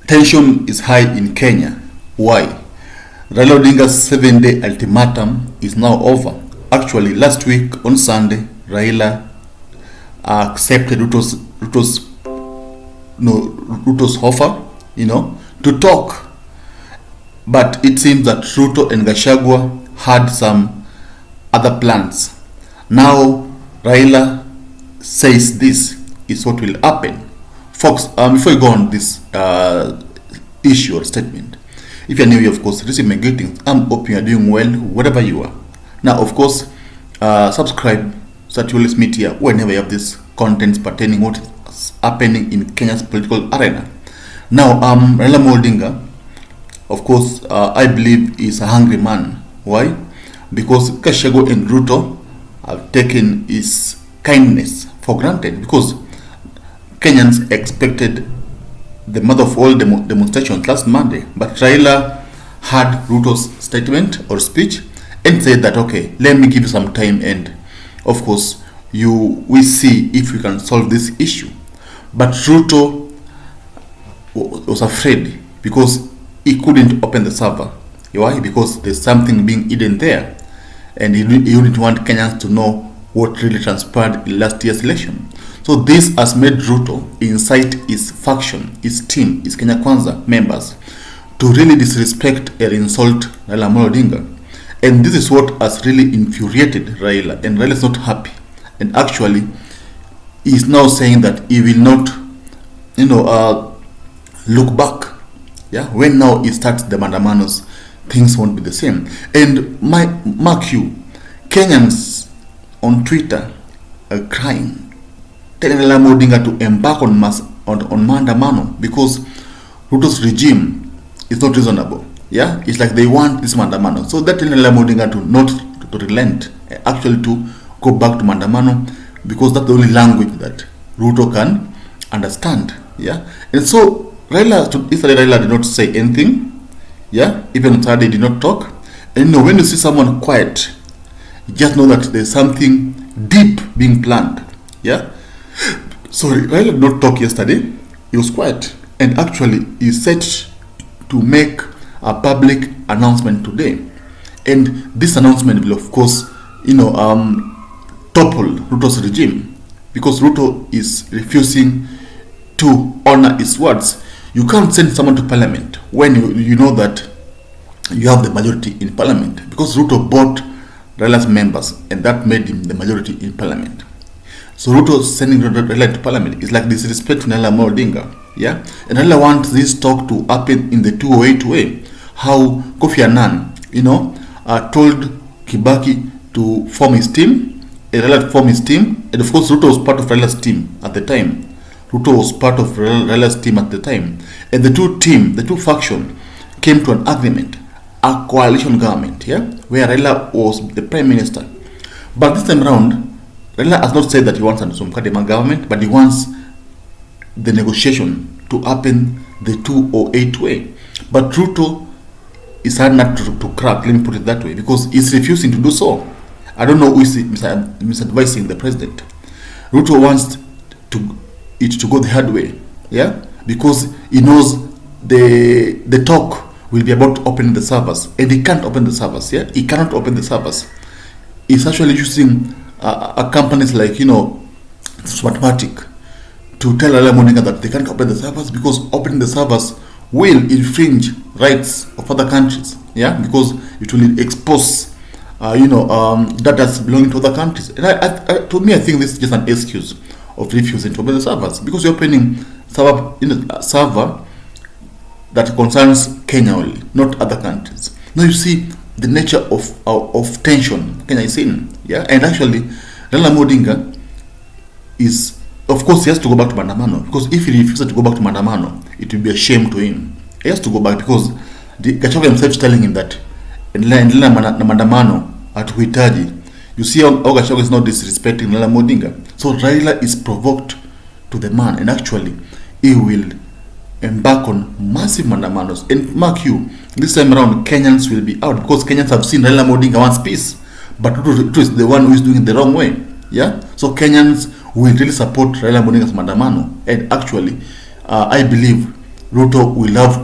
Tension is high in Kenya. Why? Raila Odinga's 7-day ultimatum is now over. Actually, last week on Sunday, Raila accepted Ruto's offer, to talk. But it seems that Ruto and Gachagua had some other plans. Now, Raila says this is what will happen. Folks, before you go on this issue or statement, if you're new, of course, receive my greetings. I'm hoping you're doing well, wherever you are. Now, of course, subscribe so that you always meet here whenever you have this content pertaining what is happening in Kenya's political arena. Now, Raila Odinga, of course, I believe is a hungry man. Why? Because Gachagua and Ruto have taken his kindness for granted, because Kenyans expected the mother of all demonstrations last Monday, but Raila had Ruto's statement or speech and said that, okay, let me give you some time, and of course we see if we can solve this issue. But Ruto was afraid because he couldn't open the server. Why? Because there's something being hidden there, and he didn't want Kenyans to know what really transpired in last year's election. So this has made Ruto incite his faction, his team, his Kenya Kwanza members to really disrespect and insult Raila Odinga. And this is what has really infuriated Raila, and Raila is not happy. And actually, he is now saying that he will not, look back. Yeah, when now he starts the mandamanos, things won't be the same. And mark you, Kenyans on Twitter are crying, telling Raila Odinga to embark on mandamano because Ruto's regime is not reasonable. Yeah, it's like they want this mandamano. So that telling Raila Odinga to not to relent, actually to go back to mandamano, because that's the only language that Ruto can understand. Yeah, and so yesterday Raila did not say anything. Yeah, even on Saturday did not talk. And when you see someone quiet, you just know that there's something deep being planned. Yeah. So Raila did not talk yesterday. He was quiet, and actually he set to make a public announcement today. And this announcement will, of course, topple Ruto's regime, because Ruto is refusing to honor his words. You can't send someone to parliament when you know that you have the majority in parliament, because Ruto bought Raila'S members, and that made him the majority in parliament. So Ruto sending Raila to parliament is like disrespecting Raila Odinga. Yeah, and Raila wants this talk to happen in the 208 way. How Kofi Annan, told Kibaki to form his team, and Raila form his team, and of course Ruto was part of Raila's team at the time. Ruto was part of Raila's team at the time, and the two faction came to an agreement, a coalition government, where Raila was the prime minister. But this time around, Raila has not said that he wants a Kadema government, but he wants the negotiation to happen the 208 way. But Ruto is hard not to crack, let me put it that way, because he's refusing to do so. I don't know who is misadvising the president. Ruto wants it to go the hard way, because he knows the talk will be about opening the servers, and he can't open the servers. He cannot open the servers. He's actually using companies like Smartmatic to tell Raila Odinga that they can't open the servers, because opening the servers will infringe rights of other countries. Because it will expose data belonging to other countries. And to me, I think this is just an excuse of refusing to open the servers, because you're opening server that concerns Kenya only, not other countries. Now you see the nature of tension Kenya is in. And actually Raila Odinga is, of course, he has to go back to mandamano, because if he refuses to go back to mandamano, it will be a shame to him. He has to go back, because Gachagua himself is telling him that endelea na mandamano hatuhitaji. You see how Gachagua is not disrespecting Raila Odinga. So Raila is provoked to the man, and actually he will embark on massive mandamanos. And mark you, this time around Kenyans will be out, because Kenyans have seen Raila Odinga wants peace, but Ruto is the one who is doing it the wrong way. So Kenyans will really support Raila Odinga's mandamano, and actually I believe Ruto will have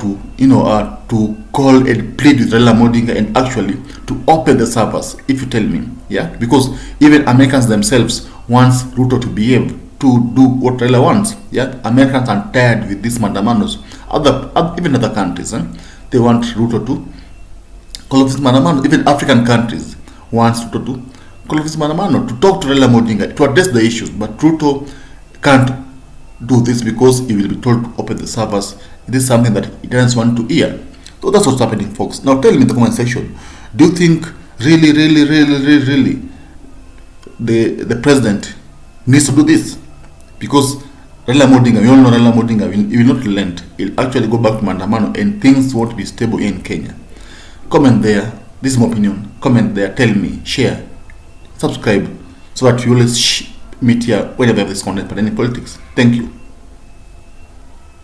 to call and plead with Raila Odinga and actually to open the servers, if you tell me, yeah, because even Americans themselves wants Ruto to behave, to do what Raila wants, yeah. Americans are tired with these mandamanos. Even other countries, they want Ruto to call off this mandamano. Even African countries wants Ruto to call off this mandamano, to talk to Raila Odinga, to address the issues, but Ruto can't do this because he will be told to open the servers. This is something that he doesn't want to hear. So that's what's happening, folks. Now tell me in the comment section, do you think really the president needs to do this? Because Raila Odinga, we all know Raila Odinga he will not relent. He'll actually go back to Mandamano and things won't be stable here in Kenya. Comment there. This is my opinion. Comment there. Tell me. Share. Subscribe so that you always meet here whenever I have this content pertaining politics. Thank you.